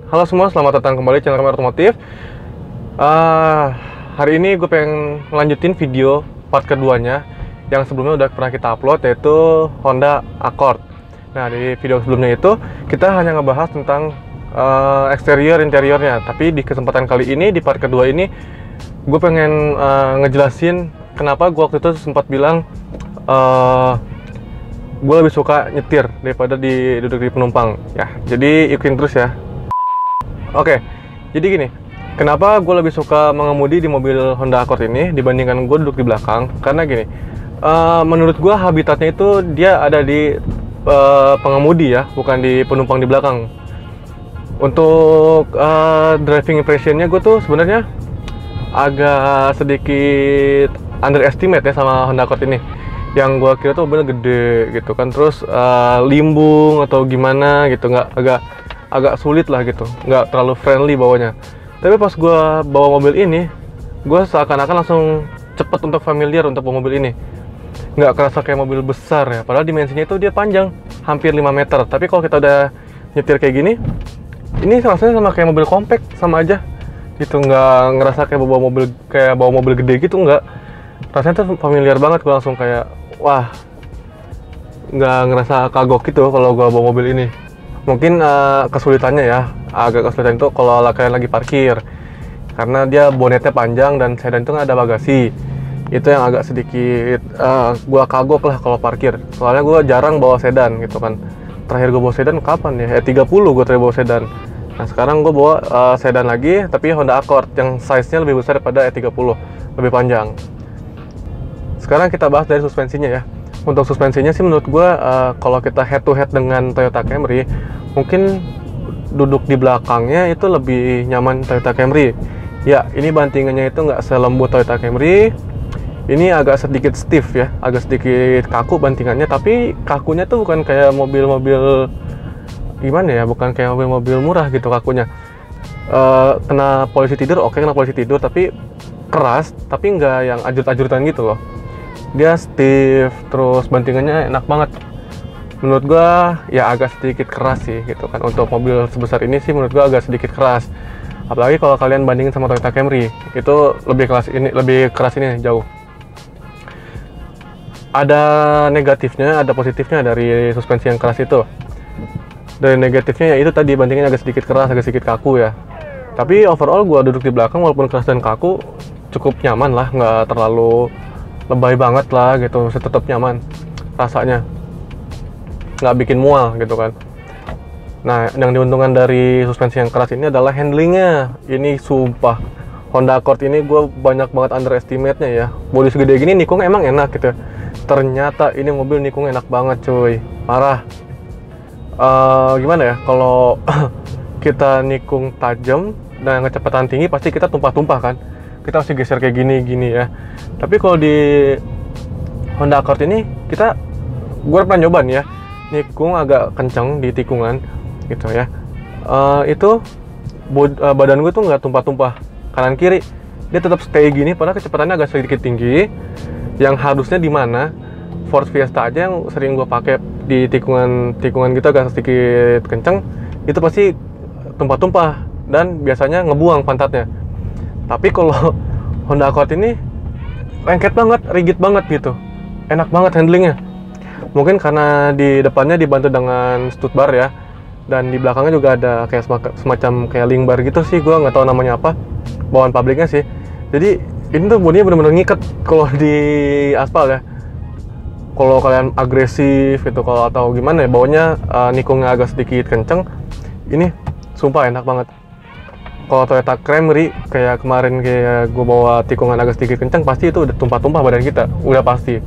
Halo semua, selamat datang kembali di channel Kamera Otomotif. Hari ini gue pengen melanjutin video part keduanya yang sebelumnya udah pernah kita upload, yaitu Honda Accord. Nah, di video sebelumnya itu kita hanya ngebahas tentang eksterior interiornya, tapi di kesempatan kali ini, di part kedua ini, gue pengen ngejelasin kenapa gue waktu itu sempat bilang gue lebih suka nyetir daripada duduk di penumpang ya. Jadi ikutin terus ya. Oke, jadi gini, kenapa gue lebih suka mengemudi di mobil Honda Accord ini dibandingkan gue duduk di belakang? Karena gini, menurut gue habitatnya itu dia ada di pengemudi ya, bukan di penumpang di belakang. Untuk driving impressionnya gue tuh sebenarnya agak sedikit underestimate ya sama Honda Accord ini. Yang gue kira tuh mobilnya gede gitu kan, terus limbung atau gimana gitu, agak sulit lah gitu, nggak terlalu friendly bawanya. Tapi pas gue bawa mobil ini, gue seakan-akan langsung cepet untuk familiar untuk bawa mobil ini. Nggak kerasa kayak mobil besar ya, padahal dimensinya itu dia panjang, hampir 5 meter. Tapi kalau kita udah nyetir kayak gini, ini rasanya sama kayak mobil compact, sama aja gitu. Nggak ngerasa kayak bawa mobil gede gitu, nggak. Rasanya tuh familiar banget, gue langsung kayak, wah, nggak ngerasa kagok gitu kalau gue bawa mobil ini. Mungkin kesulitannya ya, agak kesulitan itu kalau kalian lagi parkir, karena dia bonetnya panjang dan sedan itu nggak ada bagasi. Itu yang agak sedikit gua kagok lah kalau parkir. Soalnya gua jarang bawa sedan gitu kan. Terakhir gua bawa sedan kapan ya? 30 gua terakhir bawa sedan. Nah sekarang gua bawa sedan lagi, tapi Honda Accord yang size-nya lebih besar daripada E30, lebih panjang. Sekarang kita bahas dari suspensinya ya. Untuk suspensinya sih menurut gue, kalau kita head to head dengan Toyota Camry, mungkin duduk di belakangnya itu lebih nyaman Toyota Camry. Ya, ini bantingannya itu nggak selembut Toyota Camry. Ini agak sedikit stiff ya, agak sedikit kaku bantingannya. Tapi kakunya tuh bukan kayak mobil-mobil gimana ya, bukan kayak mobil-mobil murah gitu kakunya. Kena polisi tidur, oke, kena polisi tidur, tapi keras, tapi nggak yang ajut-ajutan gitu loh. Dia stiff, terus bantingannya enak banget. Menurut gua ya agak sedikit keras sih gitu kan. Untuk mobil sebesar ini sih menurut gua agak sedikit keras. Apalagi kalau kalian bandingin sama Toyota Camry, itu lebih keras ini jauh. Ada negatifnya, ada positifnya dari suspensi yang keras itu. Dari negatifnya ya itu tadi, bantingannya agak sedikit keras, agak sedikit kaku ya. Tapi overall gua duduk di belakang walaupun keras dan kaku cukup nyaman lah, nggak terlalu lebay banget lah gitu, tetap nyaman rasanya, nggak bikin mual gitu kan. Nah, yang diuntungkan dari suspensi yang keras ini adalah handlingnya. Ini sumpah, Honda Accord ini gue banyak banget underestimate-nya ya. Bodi segede gini nikung emang enak gitu, ternyata ini mobil nikung enak banget cuy, parah. Gimana ya, kalau kita nikung tajam dan kecepatan tinggi pasti kita tumpah-tumpah kan, kita harus geser kayak gini ya. Tapi kalau di Honda Accord ini gue pernah nyoba nih ya, nikung agak kencang di tikungan gitu ya. Badan gue tuh nggak tumpah-tumpah kanan kiri, dia tetap stay gini padahal kecepatannya agak sedikit tinggi. Yang harusnya di mana Ford Fiesta aja yang sering gue pakai di tikungan gitu agak sedikit kencang, itu pasti tumpah-tumpah dan biasanya ngebuang pantatnya. Tapi kalau Honda Accord ini lengket banget, rigid banget gitu, enak banget handlingnya. Mungkin karena di depannya dibantu dengan stud bar ya, dan di belakangnya juga ada kayak semacam kayak link bar gitu sih, gue nggak tahu namanya apa, bawaan pabriknya sih. Jadi ini tuh bodinya bener-bener ngikat kalau di aspal ya. Kalau kalian agresif gitu, kalau atau gimana ya, bawanya nikungnya agak sedikit kenceng, ini sumpah enak banget. Kalau Toyota Camry kayak kemarin kayak gue bawa tikungan agak sedikit kencang, pasti itu udah tumpah-tumpah badan kita, udah pasti.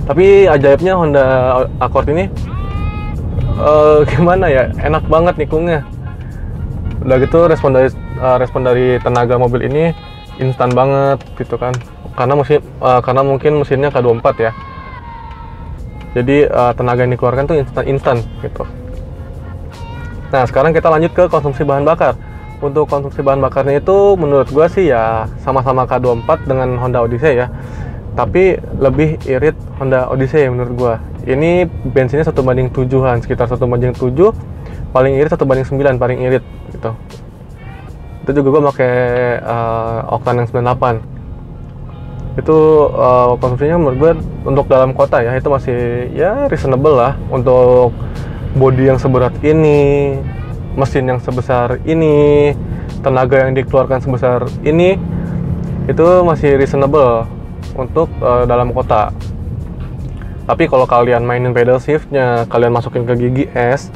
Tapi ajaibnya Honda Accord ini gimana ya, enak banget nikungnya. Udah gitu respon dari tenaga mobil ini instan banget gitu kan. Karena mungkin mesinnya K24 ya. Jadi tenaga yang dikeluarkan tuh instan gitu. Nah, sekarang kita lanjut ke konsumsi bahan bakar. Untuk konsumsi bahan bakarnya itu menurut gua sih ya sama-sama K24 dengan Honda Odyssey ya. Tapi lebih irit Honda Odyssey menurut gua. Ini bensinnya 1/7-an, sekitar 1/7. paling irit 1/9 paling irit gitu. Itu juga gue pakai Octane yang 98. Itu konsumsinya menurut gue untuk dalam kota ya itu masih ya reasonable lah untuk bodi yang seberat ini, mesin yang sebesar ini, tenaga yang dikeluarkan sebesar ini, itu masih reasonable untuk dalam kota. Tapi kalau kalian mainin pedal shiftnya, kalian masukin ke gigi S,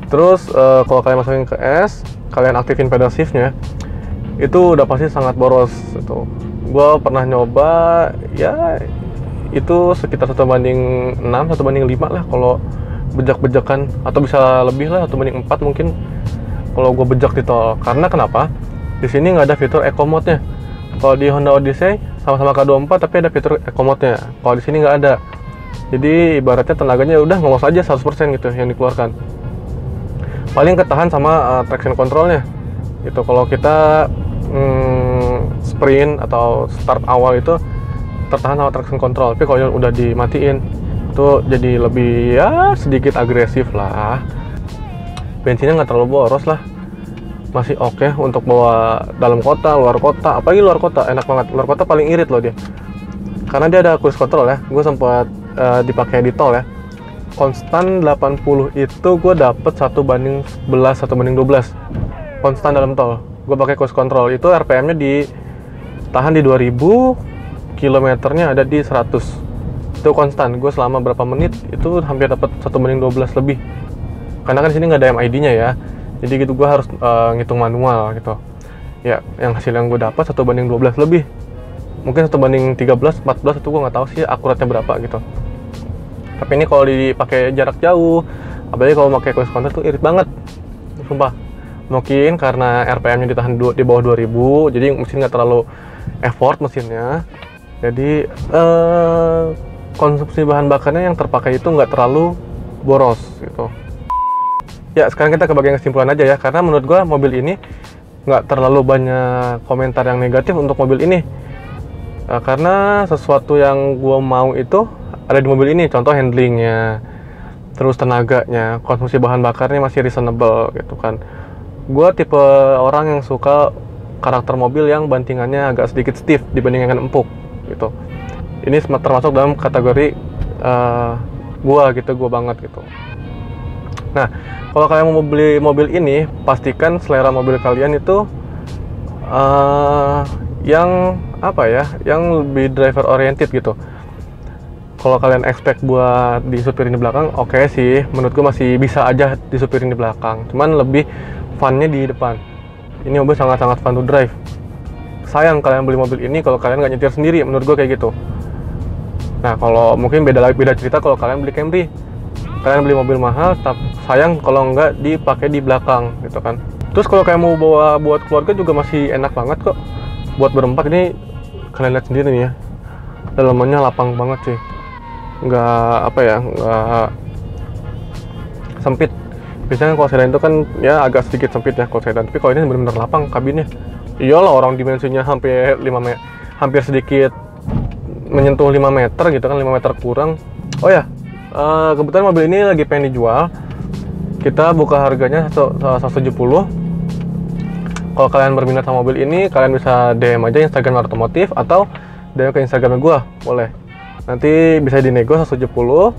terus kalau kalian masukin ke S, kalian aktifin pedal shiftnya, itu udah pasti sangat boros gitu. Gue pernah nyoba, ya itu sekitar 1/6, 1/5 lah kalau bejak-bejakan, atau bisa lebih lah, 1/4 mungkin kalau gue bejak di tol. Karena kenapa? Di sini nggak ada fitur Eco Mode-nya. Kalau di Honda Odyssey sama-sama K24 tapi ada fitur Eco Mode-nya. Kalau di sini nggak ada. Jadi ibaratnya tenaganya udah ngos aja 100% gitu yang dikeluarkan. Paling ketahan sama traction control-nya. Itu kalau kita sprint atau start awal itu tertahan sama traction control. Tapi kalau udah dimatiin itu jadi lebih ya sedikit agresif lah. Bensinnya nggak terlalu boros lah, masih oke untuk bawa dalam kota, luar kota. Apalagi luar kota enak banget. Luar kota paling irit loh dia, karena dia ada cruise control ya. Gue sempat dipakai di tol ya, konstan 80 itu gue dapet 1/11, 1/12 konstan dalam tol. Gue pakai cruise control itu RPM nya ditahan di 2000, kilometernya ada di 100. Itu konstan. Gue selama berapa menit itu hampir dapat 1/12 lebih. Karena kan di sini nggak ada MID-nya ya. Jadi gitu gue harus ngitung manual gitu. Ya, yang hasil yang gue dapat 1/12 lebih. Mungkin 1/13, 14 itu gue nggak tahu sih akuratnya berapa gitu. Tapi ini kalau dipakai jarak jauh, apalagi kalau pakai cruise control tuh irit banget. Sumpah. Mungkin karena RPM-nya ditahan di bawah 2000, jadi mesin nggak terlalu effort mesinnya. Jadi konsumsi bahan bakarnya yang terpakai itu nggak terlalu boros gitu. Ya sekarang kita ke bagian kesimpulan aja ya, karena menurut gua mobil ini nggak terlalu banyak komentar yang negatif untuk mobil ini. Karena sesuatu yang gua mau itu ada di mobil ini, contoh handlingnya, terus tenaganya, konsumsi bahan bakarnya masih reasonable gitu kan. Gua tipe orang yang suka karakter mobil yang bantingannya agak sedikit stiff dibandingkan empuk gitu. Ini termasuk dalam kategori gua banget gitu. Nah, kalau kalian mau beli mobil ini, pastikan selera mobil kalian itu yang apa ya, yang lebih driver oriented gitu. Kalau kalian expect buat disupirin di belakang, oke sih, menurut gua masih bisa aja disupirin di belakang. Cuman lebih fun-nya di depan. Ini mobil sangat-sangat fun to drive. Sayang kalian beli mobil ini kalau kalian nggak nyetir sendiri, menurut gua kayak gitu. Nah, kalau mungkin beda cerita kalau kalian beli Camry. Kalian beli mobil mahal, tapi sayang kalau nggak dipakai di belakang gitu kan. Terus kalau kalian mau bawa buat keluarga juga masih enak banget kok. Buat berempat ini kalian lihat sendiri nih ya. Dalamannya lapang banget sih. Nggak sempit. Biasanya kalau sedan itu kan ya agak sedikit sempit ya kalau sedan. Tapi kalau ini benar-benar lapang kabinnya. Iyalah orang dimensinya hampir 5 meter, hampir sedikit menyentuh 5 meter gitu kan, 5 meter kurang. Oh ya, kebetulan mobil ini lagi pengen dijual. Kita buka harganya 170. Kalau kalian berminat sama mobil ini, kalian bisa DM aja Instagram Otomotif atau DM ke Instagram gua, boleh. Nanti bisa dinego 170.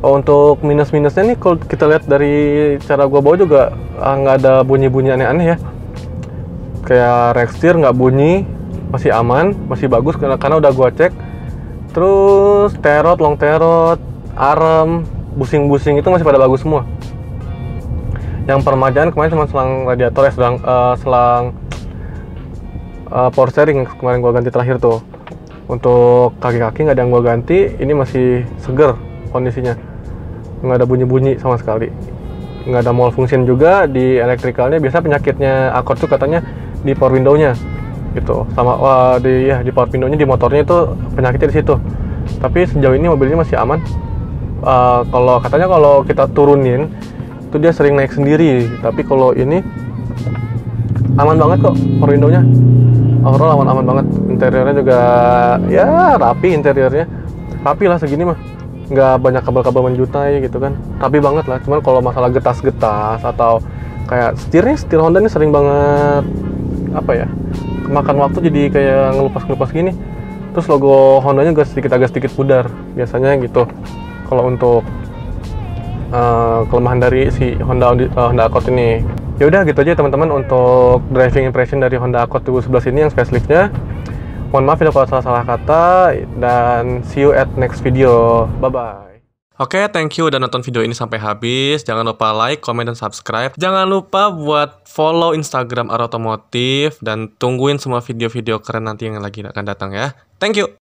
Untuk minus-minusnya nih, kalau kita lihat dari cara gua bawa juga nggak ada bunyi-bunyi aneh-aneh ya. Kayak rack steer nggak bunyi, masih aman, masih bagus karena udah gua cek. Terus terot, long terot, arem, busing-busing itu masih pada bagus semua. Yang permajaan kemarin cuma selang radiator ya, selang power steering kemarin gua ganti terakhir tuh. Untuk kaki-kaki nggak ada yang gua ganti, ini masih seger kondisinya, nggak ada bunyi-bunyi sama sekali, nggak ada malfunction juga di elektrikalnya. Biasa penyakitnya Accord tuh katanya di power window-nya gitu, sama di power window-nya di motornya itu penyakitnya di situ. Tapi sejauh ini mobilnya masih aman. Kalau katanya kalau kita turunin itu dia sering naik sendiri, tapi kalau ini aman banget kok power window-nya. Overall aman banget. Interiornya juga ya rapi, interiornya rapi lah segini mah, nggak banyak kabel-kabel menjutai gitu kan, rapi banget lah. Cuman kalau masalah getas-getas atau kayak setir Honda ini sering banget apa ya, makan waktu jadi kayak ngelupas gini. Terus logo Hondanya agak sedikit pudar biasanya gitu. Kalau untuk kelemahan dari si Honda Accord ini. Ya udah gitu aja teman-teman untuk driving impression dari Honda Accord 2011 ini yang faceliftnya. Mohon maaf kalau salah kata, dan see you at next video. Bye bye. Oke, thank you udah nonton video ini sampai habis. Jangan lupa like, comment, dan subscribe. Jangan lupa buat follow Instagram Arah Otomotif dan tungguin semua video-video keren nanti yang lagi akan datang ya. Thank you.